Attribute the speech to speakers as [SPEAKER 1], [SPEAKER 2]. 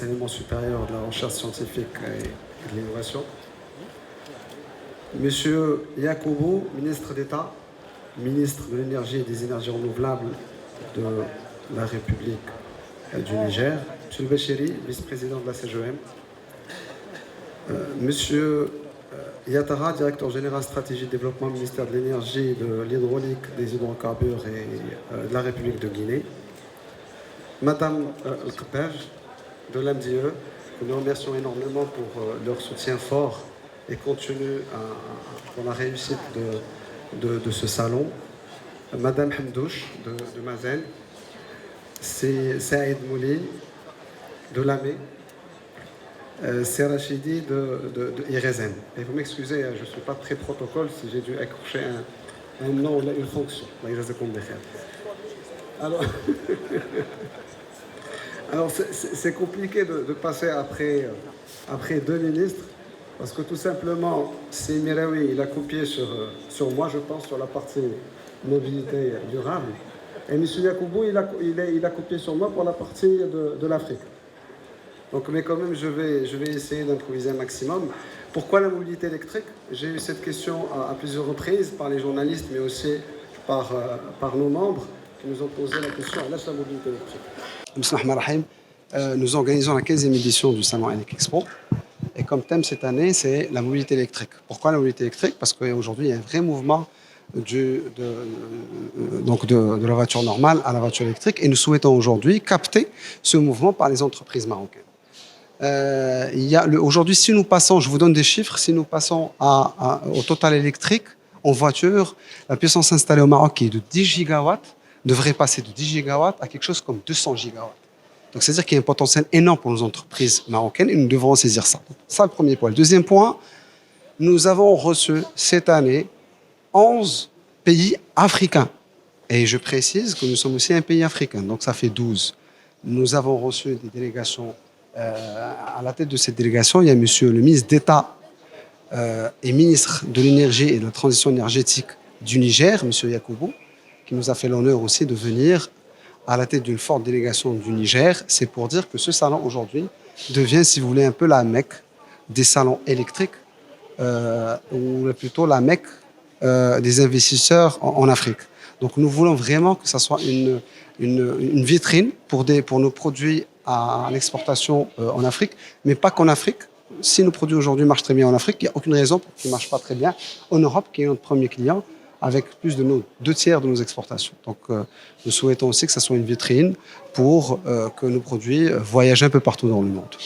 [SPEAKER 1] l'enseignement supérieur, de la recherche scientifique et de l'innovation. Monsieur Yacoubou, ministre d'État, ministre de l'Énergie et des Énergies renouvelables de la République du Niger. Monsieur Bachiri, vice-président de la CGM. Monsieur Yatara, directeur général stratégie de développement, ministère de l'Énergie, de l'hydraulique, des hydrocarbures et de la République de Guinée. Madame Al-Kpej, de l'MDE, que nous remercions énormément pour leur soutien fort et continu pour la réussite de ce salon. Madame Hamdouche, de Mazen. C'est Saïd Mouli, de l'AME. C'est Rachidi de Irezen. Et vous m'excusez, je ne suis pas très protocole si j'ai dû accrocher un nom ou une fonction. Alors c'est compliqué de passer après deux ministres, parce que tout simplement, c'est Miraoui, il a copié sur moi, je pense, sur la partie mobilité durable. Et M. Yacoubou, il a copié sur moi pour la partie de l'Afrique. Donc, mais quand même, je vais essayer d'improviser un maximum. Pourquoi la mobilité électrique? J'ai eu cette question à plusieurs reprises par les journalistes, mais aussi par nos membres qui nous ont posé la question. Laisse la mobilité électrique. Nous organisons la 15e édition du Salon Elec Expo. Et comme thème cette année, c'est la mobilité électrique. Pourquoi la mobilité électrique? Parce qu'aujourd'hui, il y a un vrai mouvement de la voiture normale à la voiture électrique. Et nous souhaitons aujourd'hui capter ce mouvement par les entreprises marocaines. Aujourd'hui, si nous passons, je vous donne des chiffres, si nous passons au total électrique, en voiture, la puissance installée au Maroc qui est de 10 gigawatts devrait passer de 10 gigawatts à quelque chose comme 200 gigawatts. Donc, c'est-à-dire qu'il y a un potentiel énorme pour nos entreprises marocaines et nous devrons saisir ça. Ça, le premier point. Le deuxième point, nous avons reçu cette année 11 pays africains. Et je précise que nous sommes aussi un pays africain, donc ça fait 12. Nous avons reçu des délégations. À la tête de cette délégation, il y a monsieur le ministre d'État et ministre de l'Énergie et de la Transition énergétique du Niger, monsieur Yacoubou, qui nous a fait l'honneur aussi de venir à la tête d'une forte délégation du Niger. C'est pour dire que ce salon aujourd'hui devient, si vous voulez, un peu la Mecque des salons électriques, ou plutôt la Mecque des investisseurs en Afrique. Donc nous voulons vraiment que ça soit une vitrine pour nos produits à l'exportation en Afrique, mais pas qu'en Afrique. Si nos produits aujourd'hui marchent très bien en Afrique, il n'y a aucune raison pour qu'ils ne marchent pas très bien en Europe, qui est notre premier client, avec plus de 2/3 de nos exportations. Donc nous souhaitons aussi que ça soit une vitrine pour que nos produits voyagent un peu partout dans le monde.